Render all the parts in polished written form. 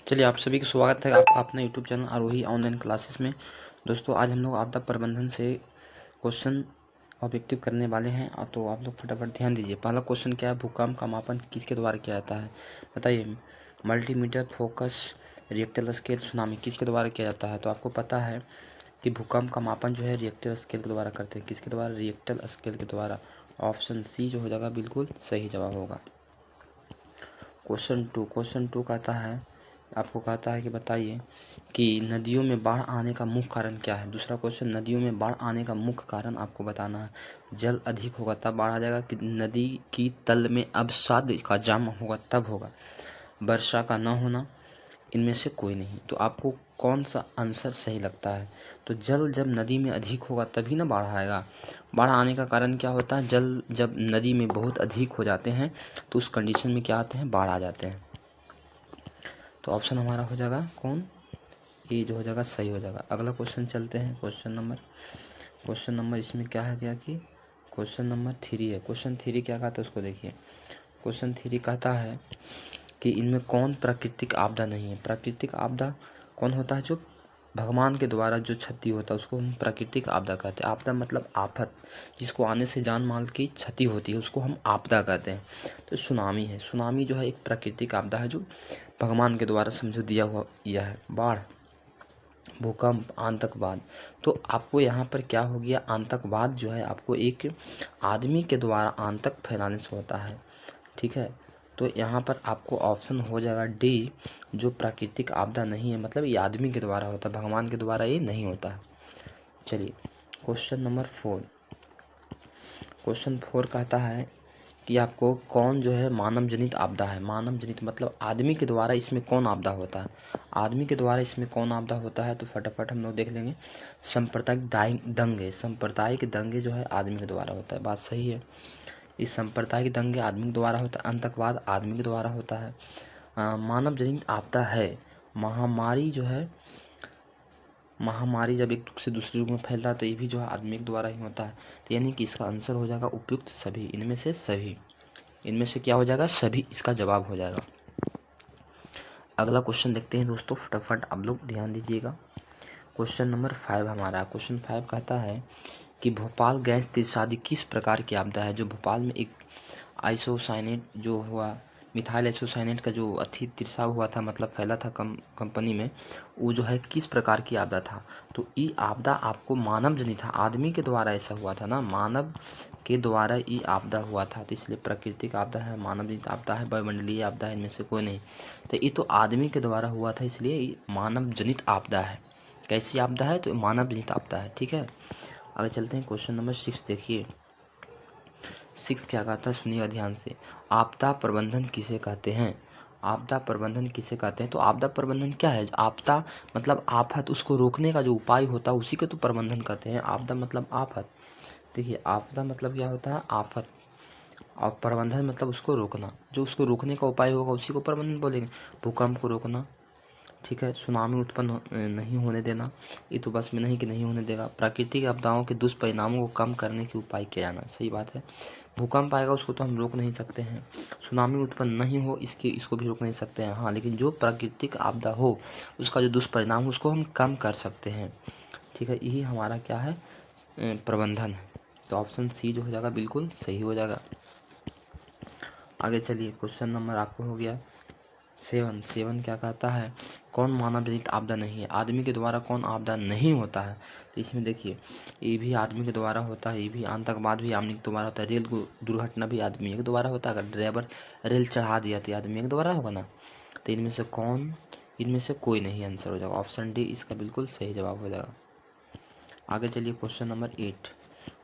चलिए, आप सभी का स्वागत है आपका अपना यूट्यूब चैनल आरोही ऑनलाइन क्लासेस में। दोस्तों, आज हम लोग आपदा प्रबंधन से क्वेश्चन ऑब्जेक्टिव करने वाले हैं। तो आप लोग फटाफट ध्यान दीजिए। पहला क्वेश्चन क्या है? भूकंप का मापन किसके द्वारा किया जाता है? बताइए। Multimeter, focus, Richter scale, tsunami किसके द्वारा किया जाता है? तो आपको पता है कि भूकंप का मापन जो है रिएक्टर स्केल के द्वारा करते हैं। किसके द्वारा? रिएक्टर स्केल के द्वारा। ऑप्शन सी जो हो जाएगा बिल्कुल सही जवाब होगा। क्वेश्चन टू कहता है, आपको कहता है कि बताइए कि नदियों में बाढ़ आने का मुख्य कारण क्या है। दूसरा क्वेश्चन, नदियों में बाढ़ आने का मुख्य कारण आपको बताना है। जल अधिक होगा तब बाढ़ आ जाएगा, कि नदी की तल में अवसाद का जमा होगा तब होगा, वर्षा का न होना, इनमें से कोई नहीं। तो आपको कौन सा आंसर सही लगता है? तो जल जब नदी में अधिक होगा तभी ना बाढ़ आएगा। बाढ़ आने का कारण क्या होता है? जल जब नदी में बहुत अधिक हो जाते हैं तो उस कंडीशन में क्या आते हैं? बाढ़ आ जाते हैं। तो ऑप्शन हमारा हो जाएगा कौन? ये जो हो जाएगा सही हो जाएगा। अगला क्वेश्चन चलते हैं। क्वेश्चन नंबर इसमें क्या है क्या कि क्वेश्चन नंबर 3 है। क्वेश्चन 3 क्या कहता है उसको देखिए। क्वेश्चन 3 कहता है कि इनमें कौन प्राकृतिक आपदा नहीं है। प्राकृतिक आपदा कौन होता है? जो भगवान के द्वारा जो क्षति होता है उसको हम प्राकृतिक आपदा कहते हैं। आपदा मतलब आफत, जिसको आने से जान माल की क्षति होती है उसको हम आपदा कहते हैं। तो सुनामी है। सुनामी जो है एक प्राकृतिक आपदा है जो भगवान के द्वारा समझो दिया हुआ यह है। बाढ़, भूकंप, आतंकवाद। तो आपको यहाँ पर क्या हो गया? आतंकवाद जो है आपको एक आदमी के द्वारा आतंक फैलाने से होता है। ठीक है, तो यहाँ पर आपको ऑप्शन हो जाएगा डी, जो प्राकृतिक आपदा नहीं है, मतलब ये आदमी के द्वारा होता है, भगवान के द्वारा ये नहीं होता है। चलिए, क्वेश्चन नंबर 4। क्वेश्चन 4 कहता है कि आपको कौन जो है मानव जनित आपदा है। मानव जनित मतलब आदमी के द्वारा इसमें कौन आपदा होता है? आदमी के द्वारा इसमें कौन आपदा होता है? तो फटाफट हम लोग देख लेंगे। सांप्रदायिक दंगे। सांप्रदायिक दंगे जो है आदमी के द्वारा होता है। बात सही है। इस सांप्रदायिक दंगे आदमी के द्वारा होता है। आतंकवाद आदमी के द्वारा होता है। मानव जनित आपदा है महामारी जो है। महामारी जब एक से दूसरे रूप में फैलता है तो ये भी जो है आदमी के द्वारा ही होता है। तो यानी कि इसका आंसर हो जाएगा उपयुक्त सभी। इनमें से सभी। इनमें से क्या हो जाएगा? सभी इसका जवाब हो जाएगा। अगला क्वेश्चन देखते हैं दोस्तों, फटाफट आप लोग ध्यान दीजिएगा। क्वेश्चन नंबर 5 हमारा। क्वेश्चन 5 कहता है कि भोपाल गैस त्रिसादी किस प्रकार की आपदा है। जो भोपाल में एक आइसोसाइनेट जो हुआ, मिथाइल आइसोसाइनेट का जो तिरसा हुआ था, मतलब फैला था कंपनी में, वो जो है किस प्रकार की आपदा था? तो ये आपदा आपको मानव जनित था, आदमी के द्वारा ऐसा हुआ था ना, मानव के द्वारा ये आपदा हुआ था। तो इसलिए प्राकृतिक आपदा है, मानव जनित आपदा है, वायुमंडलीय आपदा है, इनमें से कोई नहीं। तो ये तो आदमी के द्वारा हुआ था, इसलिए ये मानव जनित आपदा है। कैसी आपदा है? तो मानव जनित आपदा है। ठीक है, आगे चलते हैं। क्वेश्चन नंबर 6 देखिए। 6 क्या कहता है सुनिएगा ध्यान से। आपदा प्रबंधन किसे कहते हैं? आपदा प्रबंधन किसे कहते हैं? तो आपदा प्रबंधन क्या है? आपदा मतलब आफत, उसको रोकने का जो उपाय होता है उसी को तो प्रबंधन कहते हैं। आपदा मतलब आफत। देखिए, आपदा मतलब क्या होता है? आफत। और प्रबंधन मतलब उसको रोकना, जो उसको रोकने का उपाय होगा उसी को प्रबंधन बोलेंगे। भूकंप को रोकना, ठीक है। सुनामी उत्पन्न नहीं होने देना, ये तो बस में नहीं कि नहीं होने देगा। प्राकृतिक आपदाओं के दुष्परिणामों को कम करने के उपाय किया जाना, सही बात है। भूकंप आएगा उसको तो हम रोक नहीं सकते हैं। सुनामी उत्पन्न नहीं हो इसको भी रोक नहीं सकते हैं, हाँ, लेकिन जो प्राकृतिक आपदा हो उसका जो दुष्परिणाम उसको हम कम कर सकते हैं। ठीक है, यही हमारा क्या है? प्रबंधन है। तो ऑप्शन सी जो हो जाएगा बिल्कुल सही हो जाएगा। आगे चलिए, क्वेश्चन नंबर आपको हो गया 7 क्या कहता है? कौन मानव जनित आपदा नहीं है? आदमी के द्वारा कौन आपदा नहीं होता है? तो इसमें देखिए, ये भी आदमी के द्वारा होता है, ये भी आतंकवाद भी आदमी के द्वारा होता है, रेल दुर्घटना भी आदमी के द्वारा होता है। अगर ड्राइवर रेल चढ़ा दिया तो आदमी के द्वारा होगा ना। तो इनमें से कौन? इनमें से कोई नहीं आंसर हो जाएगा। ऑप्शन डी इसका बिल्कुल सही जवाब हो जाएगा। आगे चलिए, क्वेश्चन नंबर 8।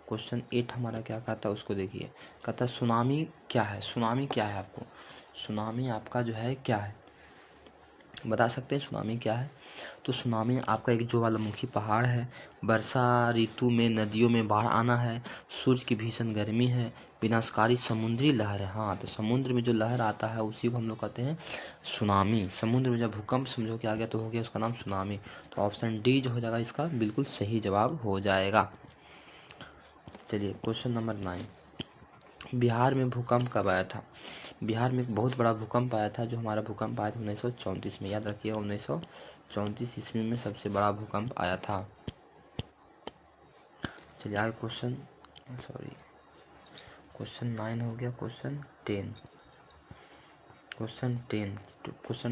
क्वेश्चन 8 हमारा क्या कहता है उसको देखिए। कहता है सुनामी क्या है? सुनामी क्या है आपको? सुनामी आपका जो है क्या है, बता सकते हैं सुनामी क्या है? तो सुनामी आपका एक ज्वालामुखी पहाड़ है, वर्षा ऋतु में नदियों में बाढ़ आना है, सूर्य की भीषण गर्मी है, विनाशकारी समुद्री लहर है। हाँ, तो समुद्र में जो लहर आता है उसी को हम लोग कहते हैं सुनामी। समुद्र में जब भूकंप समझो कि आ गया तो हो गया उसका नाम सुनामी। तो ऑप्शन डी जो हो जाएगा इसका बिल्कुल सही जवाब हो जाएगा। चलिए, क्वेश्चन नंबर 9। बिहार में भूकंप कब आया था? बिहार में एक बहुत बड़ा भूकंप आया था, जो हमारा भूकंप आया था 1934 में, याद रखिएगा 1934 ईस्वी में सबसे बड़ा भूकंप आया था। चलिए आगे क्वेश्चन 9 हो गया। क्वेश्चन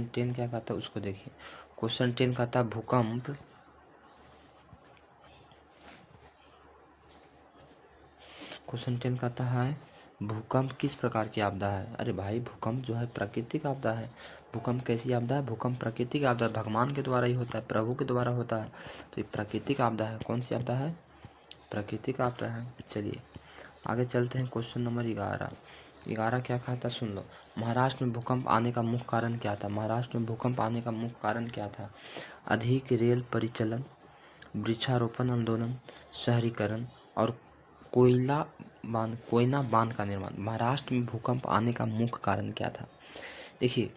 10 क्या कहता है उसको देखिए। क्वेश्चन 10 कहता है भूकंप किस प्रकार की आपदा है। अरे भाई, भूकंप जो है प्राकृतिक आपदा है। भूकंप कैसी आपदा है? भूकंप प्राकृतिक आपदा है, भगवान के द्वारा ही होता है, प्रभु के द्वारा होता है। तो ये प्राकृतिक आपदा है। कौन सी आपदा है? प्राकृतिक आपदा है। चलिए आगे चलते हैं। क्वेश्चन नंबर 11 क्या कहता है सुन लो। महाराष्ट्र में भूकंप आने का मुख्य कारण क्या था? महाराष्ट्र में भूकंप आने का मुख्य कारण क्या था? अधिक रेल परिचालन, वृक्षारोपण आंदोलन, शहरीकरण और कोयना बांध का निर्माण। महाराष्ट्र में भूकंप आने का मुख्य कारण क्या था? देखिए,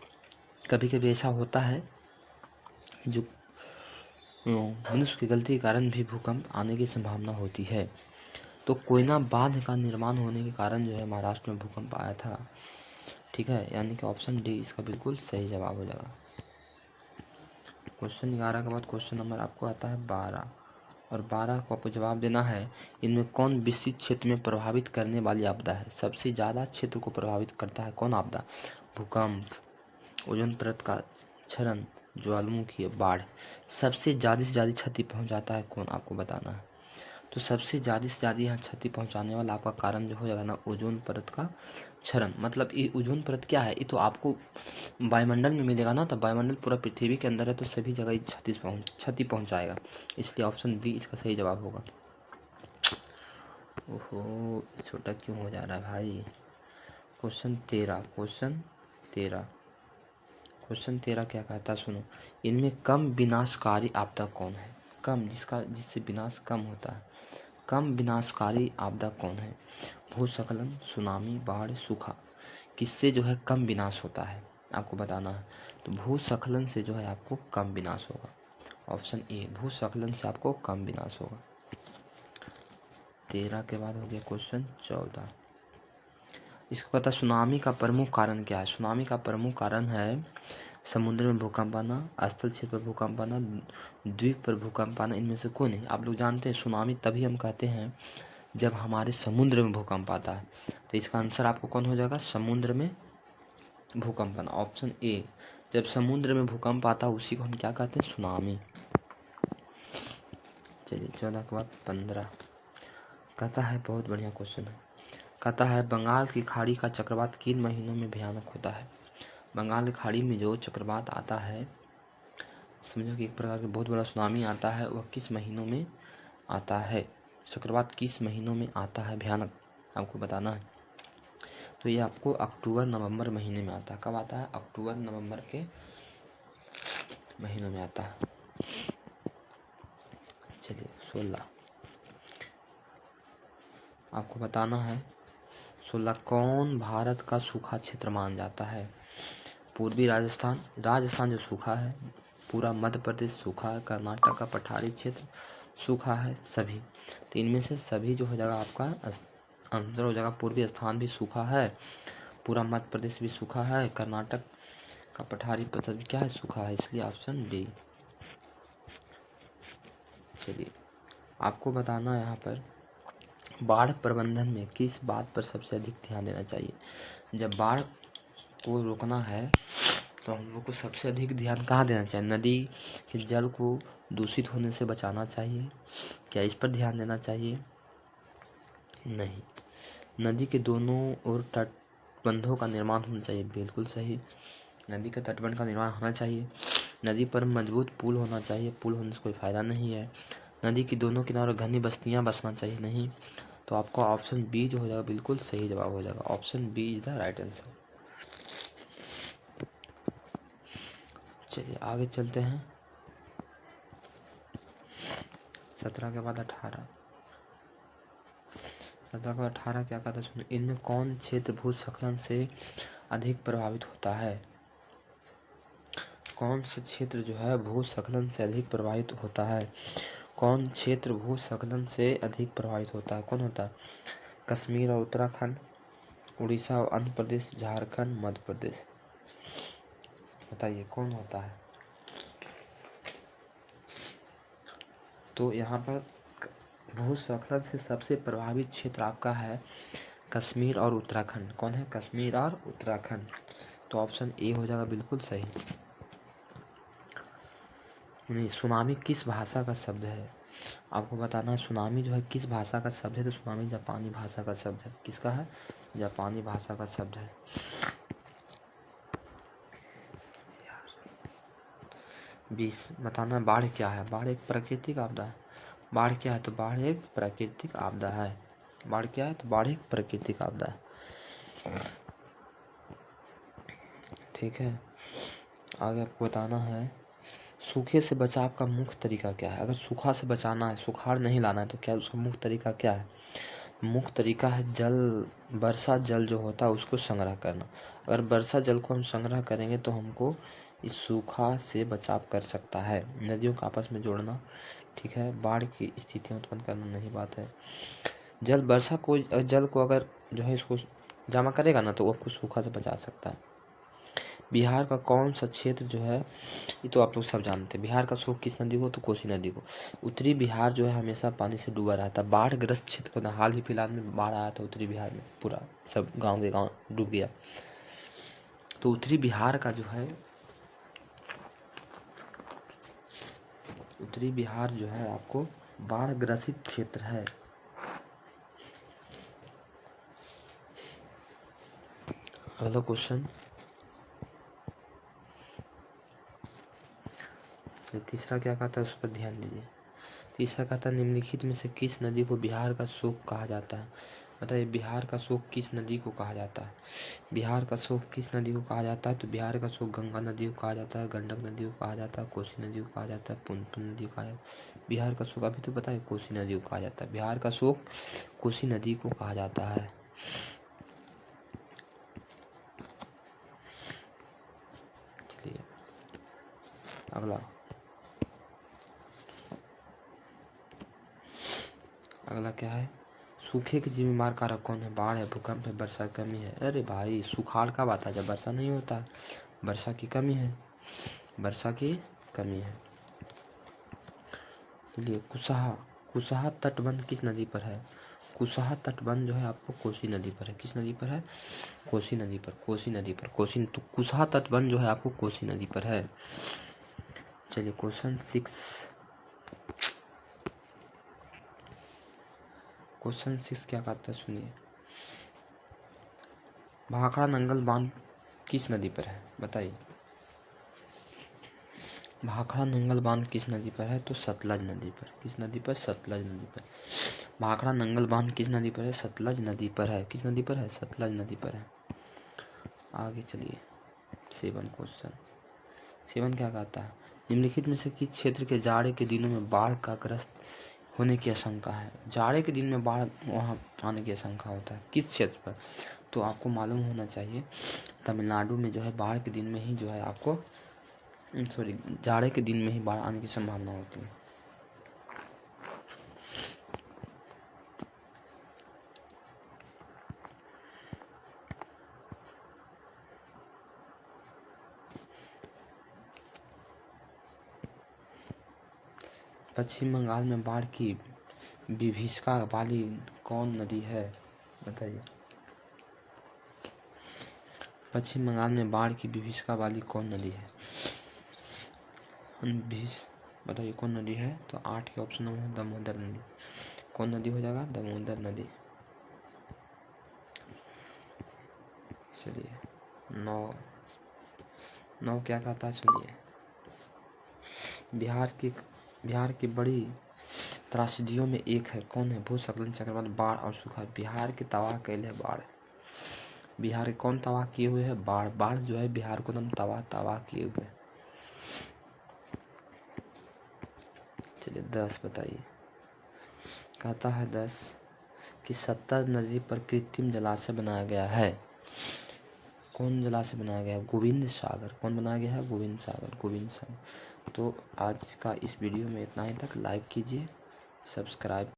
कभी कभी ऐसा होता है जो मनुष्य की गलती के कारण भी भूकंप आने की संभावना होती है। तो कोयना बांध का निर्माण होने के कारण जो है महाराष्ट्र में भूकंप आया था। ठीक है, यानी कि ऑप्शन डी इसका बिल्कुल सही जवाब हो जाएगा। क्वेश्चन 11 के बाद क्वेश्चन नंबर आपको आता है 12, और 12 को आपको जवाब देना है। इनमें कौन विस्तृत क्षेत्र में प्रभावित करने वाली आपदा है? सबसे ज़्यादा क्षेत्र को प्रभावित करता है कौन आपदा? भूकंप, ओजोन परत का क्षरण, ज्वालामुखी, बाढ़। सबसे ज़्यादा से ज़्यादा क्षति पहुंचाता है कौन? आपको बताना है। तो सबसे ज़्यादा से ज़्यादा यहाँ क्षति पहुंचाने वाला आपका कारण जो हो जाएगा ना, ओजोन परत का क्षरण। मतलब ये ओजोन परत क्या है? ये तो आपको वायुमंडल में मिलेगा ना, तो वायुमंडल पूरा पृथ्वी के अंदर है, तो सभी जगह क्षति पहुंचाएगा। इसलिए ऑप्शन बी इसका सही जवाब होगा। ओहो, छोटा क्यों हो जा रहा है भाई। क्वेश्चन 13 क्या कहता है सुनो। इनमें कम विनाशकारी आपदा कौन है? जिससे विनाश कम होता है। कम विनाशकारी आपदा कौन है? भूस्खलन, सुनामी, बाढ़, सूखा। किससे जो है कम विनाश होता है आपको बताना है। तो भूस्खलन से जो है आपको कम विनाश होगा। ऑप्शन ए, भूस्खलन से आपको कम विनाश होगा। 13 के बाद हो गया क्वेश्चन 14। इसको कहता है सुनामी का प्रमुख कारण क्या है? सुनामी का प्रमुख कारण है समुद्र में भूकंप आना, स्थल क्षेत्र पर भूकंप आना, द्वीप पर भूकंप आना। इनमें से कोई नहीं। आप लोग जानते हैं सुनामी तभी हम कहते हैं जब हमारे समुद्र में भूकंप आता है। तो इसका आंसर आपको कौन हो जाएगा? समुद्र में भूकंप आना, ऑप्शन ए। जब समुद्र में भूकंप आता है उसी को हम क्या कहते हैं? सुनामी। चलिए 14 के बाद 15 कहता है, बहुत बढ़िया क्वेश्चन है। कहता है बंगाल की खाड़ी का चक्रवात किन महीनों में भयानक होता है? बंगाल की खाड़ी में जो चक्रवात आता है, समझो कि एक प्रकार का बहुत बड़ा सुनामी आता है, वह किस महीनों में आता है? चक्रवात किस महीनों में आता है भयानक, आपको बताना है। तो ये आपको अक्टूबर नवंबर महीने में आता है। कब आता है? अक्टूबर नवंबर के महीनों में आता है। चलिए 16 आपको बताना है। 16 कौन भारत का सूखा क्षेत्र माना जाता है? पूर्वी राजस्थान जो सूखा है, पूरा मध्य प्रदेश सूखा है, कर्नाटक का पठारी क्षेत्र सूखा है, सभी। तो इनमें से सभी जो हो जाएगा आपका आंसर हो जाएगा। पूर्वी स्थान भी सूखा है, पूरा मध्य प्रदेश भी सूखा है, कर्नाटक का पठारी प्रदेश भी क्या है? सूखा है। इसलिए ऑप्शन डी। चलिए आपको बताना है यहाँ पर बाढ़ प्रबंधन में किस बात पर सबसे अधिक ध्यान देना चाहिए? जब बाढ़ को रोकना है तो हम लोग को सबसे अधिक ध्यान कहाँ देना चाहिए? नदी के जल को दूषित होने से बचाना चाहिए, क्या इस पर ध्यान देना चाहिए? नहीं। नदी के दोनों ओर तटबंधों का निर्माण होना चाहिए, बिल्कुल सही। नदी के तटबंध का निर्माण होना चाहिए। नदी पर मजबूत पुल होना चाहिए, पुल होने से कोई फ़ायदा नहीं है। नदी की दोनों किनारों घनी बस्तियां बसना चाहिए, नहीं। तो आपका ऑप्शन बी जो हो जाएगा बिल्कुल सही जवाब हो जाएगा। Option B is the right answer. चलिए आगे चलते हैं। 17 के बाद 18 क्या कहता है सुनो। इनमें कौन क्षेत्र भूस्खलन से अधिक प्रभावित होता है? कौन सा क्षेत्र जो है भूस्खलन से अधिक प्रभावित होता है? कौन क्षेत्र भूस्खलन से अधिक प्रभावित होता है? कौन होता है? कश्मीर और उत्तराखंड, उड़ीसा, आंध्र प्रदेश, झारखंड, मध्य प्रदेश। बताइए कौन होता है? तो यहाँ पर भूस्खलन से सबसे प्रभावित क्षेत्र आपका है कश्मीर और उत्तराखंड। कौन है? कश्मीर और उत्तराखंड। तो ऑप्शन ए हो जाएगा बिल्कुल सही। नहीं, सुनामी किस भाषा का शब्द है? आपको बताना है सुनामी जो है किस भाषा का शब्द है। तो सुनामी जापानी भाषा का शब्द है। किसका है? जापानी भाषा का शब्द है। 20 बताना है बाढ़ क्या है? बाढ़ एक प्राकृतिक आपदा है। बाढ़ क्या है? तो बाढ़ एक प्राकृतिक आपदा है। बाढ़ क्या है? तो बाढ़ एक प्राकृतिक आपदा है। ठीक है, आगे आपको बताना है सूखे से बचाव का मुख्य तरीका क्या है? अगर सूखा से बचाना है, सुखाड़ नहीं लाना है, तो क्या उसका मुख्य तरीका क्या है? मुख्य तरीका है वर्षा जल जो होता है उसको संग्रह करना। अगर वर्षा जल को हम संग्रह करेंगे तो हमको इस सूखा से बचाव कर सकता है। नदियों को आपस में जोड़ना, ठीक है, बाढ़ की स्थितियाँ उत्पन्न करना नहीं बात है। जल को अगर जो है इसको जमा करेगा ना तो वो आपको सूखा से बचा सकता है। बिहार का कौन सा क्षेत्र जो है, ये तो आप लोग सब जानते हैं, बिहार का सूख किस नदी को? तो कोसी नदी को। उत्तरी बिहार जो है हमेशा पानी से डूबा रहता है। बाढ़ ग्रस्त क्षेत्र को हाल ही फिलहाल में बाढ़ आया था उत्तरी बिहार में, पूरा सब गाँव के गाँव डूब गया। तो उत्तरी बिहार का जो है, उत्तरी बिहार जो है आपको बाढ़ ग्रसित क्षेत्र है। अगला क्वेश्चन, तीसरा क्या कहता है उस पर ध्यान दीजिए। तीसरा कहता है निम्नलिखित में से किस नदी को बिहार का शोक कहा जाता है? बताइए बिहार का शोक किस नदी को कहा जाता है? बिहार का शोक किस नदी को कहा जाता है? तो बिहार का शोक गंगा नदी को कहा जाता है, गंडक नदी को कहा जाता है, कोसी नदी को कहा जाता है, पुनपुन नदी को कहा जाता है। बिहार का शोक अभी तो पता है कोसी नदी को कहा जाता है। बिहार का शोक कोसी नदी को कहा जाता है। चलिए अगला क्या है? सूखे के जिम्मेदार कारक कौन है? बाढ़ है, भूकंप है, वर्षा की कमी है। अरे भाई सुखाड़ कब आता है? जब वर्षा नहीं होता है। वर्षा की कमी है, वर्षा की कमी है। चलिए कुशहा तटबंध किस नदी पर है? कुशहा तटबंध जो है आपको कोसी नदी पर है। किस नदी पर है? कोसी नदी पर। तो कुशहा तटबंध जो है आपको कोसी नदी पर है। चलिए क्वेश्चन 6 क्या कहता है सुनिए। भाखड़ा नंगल बांध किस नदी पर है? बताइए भाखड़ा नंगल बांध किस नदी पर है? तो सतलज नदी पर। किस नदी पर? सतलज नदी पर। भाखड़ा नंगल बांध किस नदी पर है? सतलज नदी पर है। किस नदी पर है? सतलज नदी पर है। आगे चलिए 7 क्वेश्चन। 7 क्या कहता है? निम्नलिखित में से किस क्षेत्र के जाड़े के दिनों में बाढ़ का ग्रस्त होने की आशंका है? जाड़े के दिन में बाढ़ वहाँ आने की आशंका होता है किस क्षेत्र पर? तो आपको मालूम होना चाहिए तमिलनाडु में जो है बाढ़ के दिन में ही जो है आपको जाड़े के दिन में ही बाढ़ आने की संभावना होती है। पश्चिम बंगाल में बाढ़ की विभीषिका वाली कौन नदी है? बताइए पश्चिम बंगाल में बाढ़ की विभीषिका वाली कौन नदी है? बताइए कौन नदी है? तो 8 के ऑप्शन में दामोदर नदी। कौन नदी हो जाएगा? दामोदर नदी। चलिए 9 क्या कहता है सुनिए। बिहार की बड़ी त्रासदियों में एक है, कौन है? भूस्खलन, चक्रवात, बाढ़ और सूखा। बिहार के तबाह कैले है बाढ़। बिहार के कौन तबाह किए हुए है? बाढ़ जो है बिहार को एकदम तबाह किए हुए। चलिए 10 बताइए। कहता है 10 कि सतलज नदी पर कृत्रिम जलाशय बनाया गया है। कौन जलाशय बनाया गया है? गोविंद सागर। कौन बनाया गया है? गोविंद सागर। तो आज का इस वीडियो में इतना ही तक। लाइक कीजिए, सब्सक्राइब